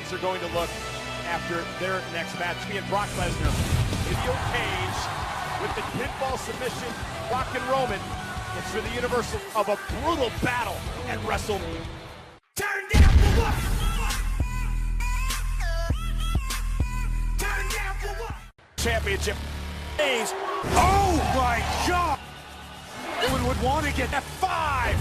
these are going to look after their next match. Me and Brock Lesnar in the cage with the pinfall submission, Brock and Roman. It's for the universal of a brutal battle at WrestleMania. Turn down for what? Turn down for what? Championship. Oh my God! Anyone would want to get F5.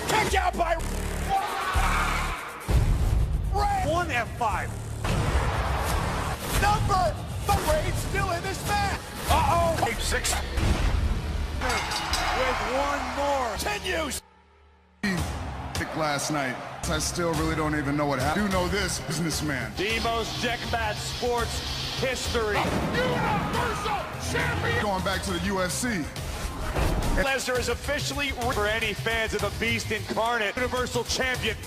Kicked out by Ray. One F5. Number. The Ray's still in this match. Uh-oh. Game 6. With one more. Continues. Last night, I still really don't even know what happened. I do know this, businessman. The most checkmate sports history. Universal Champion. Going back to the UFC. Lesnar is officially, for any fans of the Beast Incarnate, Universal Champion.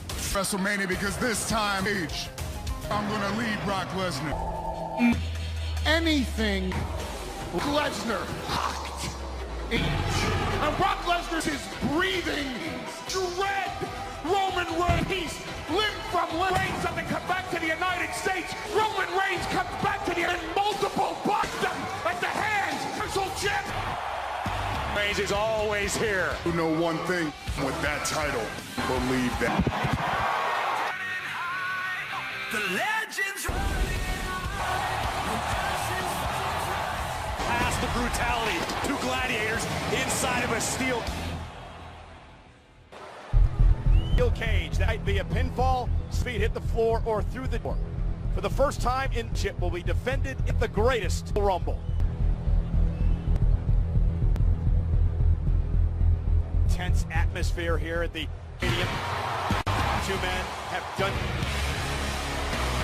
WrestleMania, because this time, I'm gonna lead Brock Lesnar. Anything Lesnar. And Brock Lesnar is breathing dread. Roman Reigns, limp from Reigns doesn't come back to the United States. Roman Reigns comes back to the multiple Boston at the hands. Universal Champ. Reigns is always here. You know one thing with that title, believe that. The legends. Past the brutality, two gladiators inside of a steel cage. That might be a pinfall, speed hit the floor or through the door. For the first time in Chip will be defended at the greatest Rumble. Tense atmosphere here at the stadium. Two men have done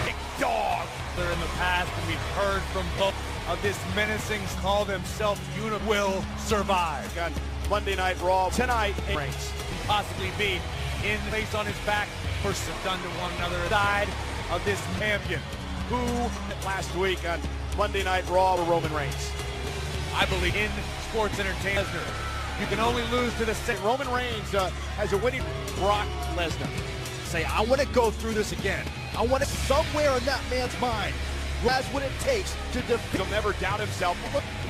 big dog. They're in the past, and we've heard from both of this menacing call themselves will survive. On Monday Night Raw tonight, Reigns possibly be in face on his back for done to one another side of this champion who last week on Monday Night Raw to Roman Reigns. I believe in sports entertainment. You can only lose to the same. Roman Reigns has a winning Brock Lesnar. Say, I want to go through this again. I want it somewhere in that man's mind. That's what it takes to defeat. He'll never doubt himself.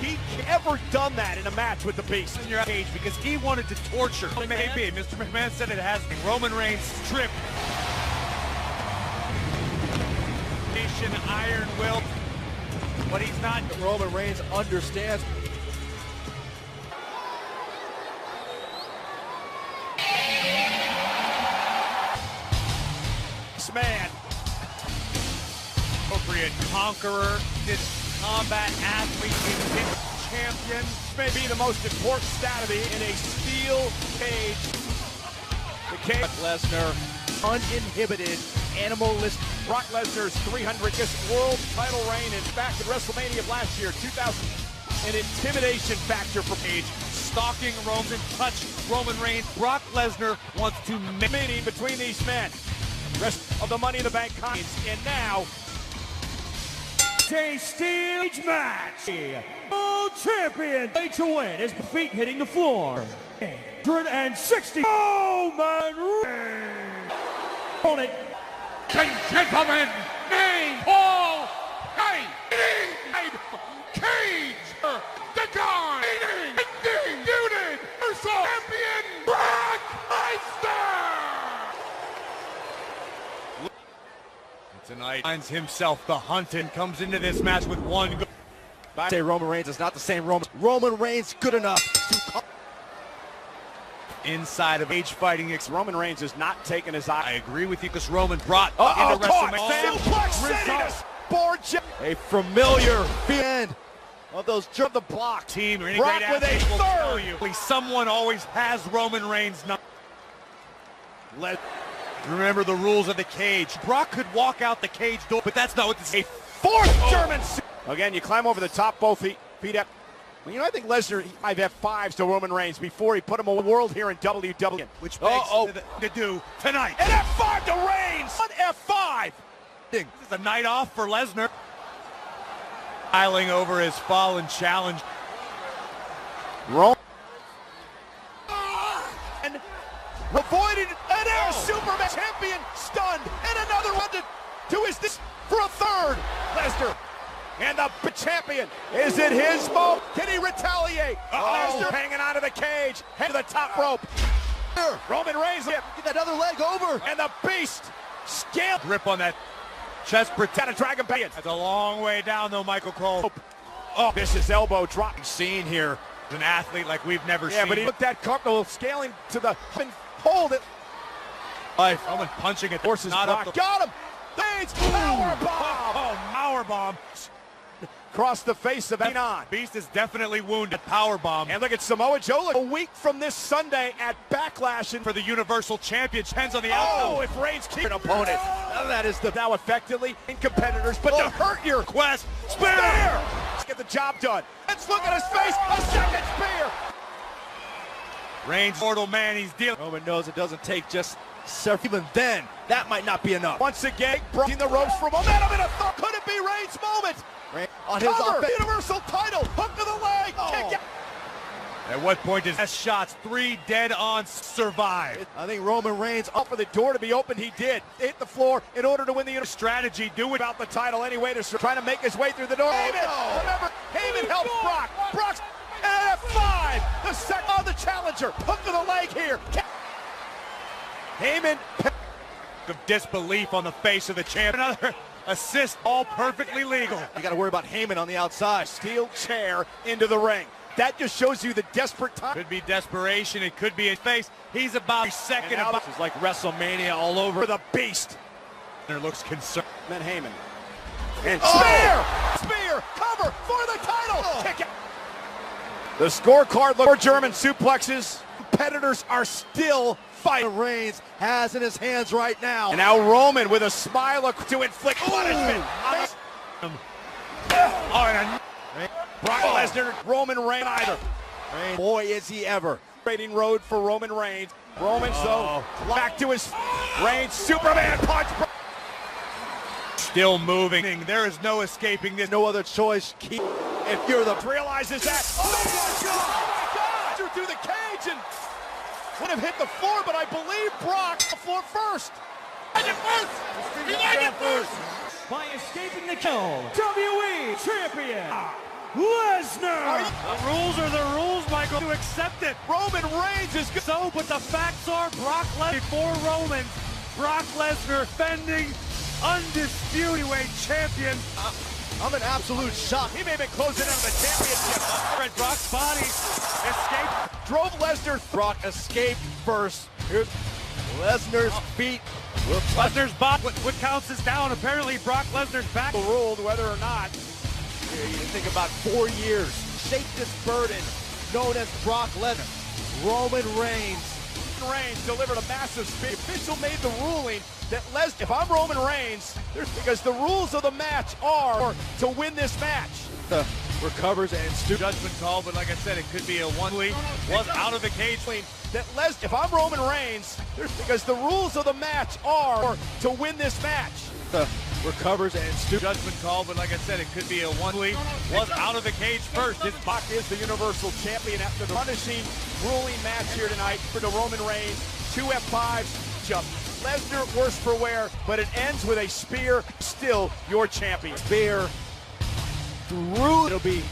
He ever done that in a match with the Beast in your cage because he wanted to torture. Maybe Mr. McMahon said it has been. Roman Reigns stripped. Nation Iron Will, but he's not. Roman Reigns understands. This man. Appropriate conqueror, this combat athlete, champion, may be the most important stat of it in a steel cage. The cage. Lesnar, uninhibited, animalistic. Brock Lesnar's 300th world title reign and back at WrestleMania of last year, 2000. An intimidation factor for Page. Stalking Roman, touch Roman Reigns. Brock Lesnar wants to meeting between these men. Rest of the Money in the Bank coins, and now. A stage match. World champion. Way to win. His feet hitting the floor. 160. Roman Reigns. On it. And gentlemen, name all cage the guy Universal Champion Brock Lesnar. Tonight finds himself the hunt and comes into this match with one good. I say Roman Reigns is not the same Roman. Roman Reigns good enough to inside of age fighting. Roman Reigns is not taking his eye. I agree with you because Roman brought into WrestleMania. A familiar end of those jump the block team. Or any Brock great with a third. Someone always has Roman Reigns. Remember the rules of the cage. Brock could walk out the cage door, but that's not what this is. A fourth German. Again, you climb over the top, both feet up. Well, you know, I think Lesnar might have F5s to Roman Reigns before he put him on the world here in WWE. Which begs to do tonight. An F5 to Reigns. An F5. This is a night off for Lesnar. Piling over his fallen challenge. Roman. Avoided an air Superman champion stunned and another mounted to his for a third. Lesnar and the champion. Is it his moment? Can he retaliate? Lesnar hanging onto the cage, head to the top rope. Roman Reigns get that other leg over, and the Beast scaled. Grip on that chest, protect a Dragon Bane. That's a long way down though, Michael Cole. Oh, vicious elbow drop. Seen here, an athlete like we've never seen. Yeah, but he looked that comfortable, scaling to the hold it. Roman punching it. Horses not up. Got him. Baines power bomb. Oh, power bomb. Across the face of Enon. Beast is definitely wounded. Power bomb. And look at Samoa Joe. A week from this Sunday at Backlash and for the Universal Championship. Hands on the outcome. Oh, if Reigns keeps an opponent. That is the now effectively in competitors, but to hurt your quest. Spear. Let's get the job done. Let's look at his face. A second spear. Reigns, mortal man, he's dealing. Roman knows it doesn't take just several. Even then, that might not be enough. Once again, breaking the ropes for momentum in a thought. Could it be Reigns' moment? On his Universal title, hook to the leg, kick. At what point does S shots 3 dead on survive? I think Roman Reigns up for the door to be opened. He did hit the floor in order to win the strategy. Do it about the title anyway to trying to make his way through the door. Heyman, remember, Heyman helps Brock. Brock's at F5. The second on the challenger. Hook to the leg here. Heyman of disbelief on the face of the champ. Another assist, all perfectly legal. You got to worry about Heyman on the outside. Steel chair into the ring. That just shows you the desperate time. Could be desperation. It could be his face. He's about a second. This is like WrestleMania all over. The Beast. There looks concerned. Then Heyman. And spear! Spear! Cover for the title! Kick it. The scorecard look for German suplexes. Competitors are still fighting. Reigns has in his hands right now. And now Roman with a smile to inflict punishment. Brock Lesnar, Roman Reigns either. Boy, is he ever. Trading road for Roman Reigns. Roman, so back to his Reigns Superman punch. Still moving. There is no escaping this. No other choice. If you're the realizes that. Oh my God! Through the cage and would have hit the floor, but I believe Brock the floor first. He liked it first. By escaping the kill, WWE Champion Lesnar. The rules are the rules, Michael. To accept it. Roman Reigns is good. So, but the facts are Brock Lesnar before Roman. Brock Lesnar defending undisputed heavyweight champion. I'm in absolute shock. He may have been closing in on the championship. Fred Brock's body escaped. Drove Lesnar. Brock escaped first. Here's Lesnar's feet. Lesnar's body. What counts is down. Apparently Brock Lesnar's back. Ruled whether or not. You think about 4 years. Shaped this burden known as Brock Lesnar. Roman Reigns. Reigns delivered a massive spear. The official made the ruling that Lesnar, if I'm Roman Reigns, because the rules of the match are to win this match. The recovers and judgment call, but like I said, it could be a one-lead. Was out of the cage. That Lesnar, if I'm Roman Reigns, because the rules of the match are to win this match. The recovers and judgment call, but like I said, it could be a one-lead. Was out of the cage first. Brock is the Universal Champion after the punishing ruling match here tonight for the Roman Reigns. 2 F5s, jump. Lesnar worse for wear, but it ends with a spear. Still your champion. Spear through. It'll be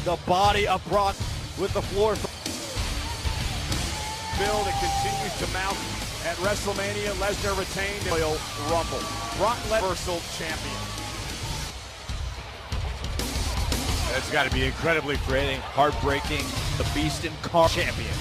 the body of Brock with the floor. Build, it continues to mount at WrestleMania. Lesnar retained the Royal Rumble. Brock Lesnar champion. That's got to be incredibly frustrating, heartbreaking. The Beast and Car champion.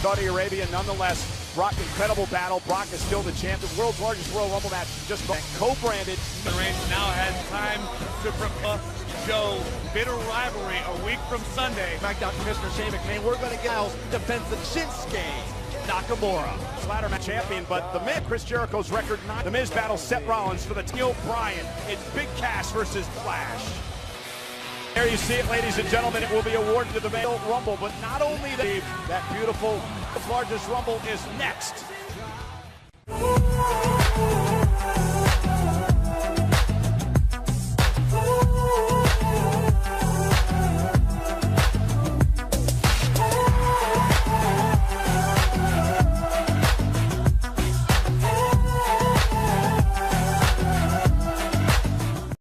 Saudi Arabia, nonetheless. Brock, incredible battle. Brock is still the champ. The world's largest Royal Rumble match. Just co-branded. Reigns now has time to prepare Joe. Bitter rivalry a week from Sunday. SmackDown Commissioner Shane McMahon. We're going to get Miles defends the Shinsuke Nakamura. Ladder match champion, but the Miz, Chris Jericho's record 9. The Miz battles Seth Rollins for the Teal Bryan. It's Big Cass versus Flash. There you see it, ladies and gentlemen. It will be awarded to the Royal Rumble, but not only that beautiful, the largest Rumble is next.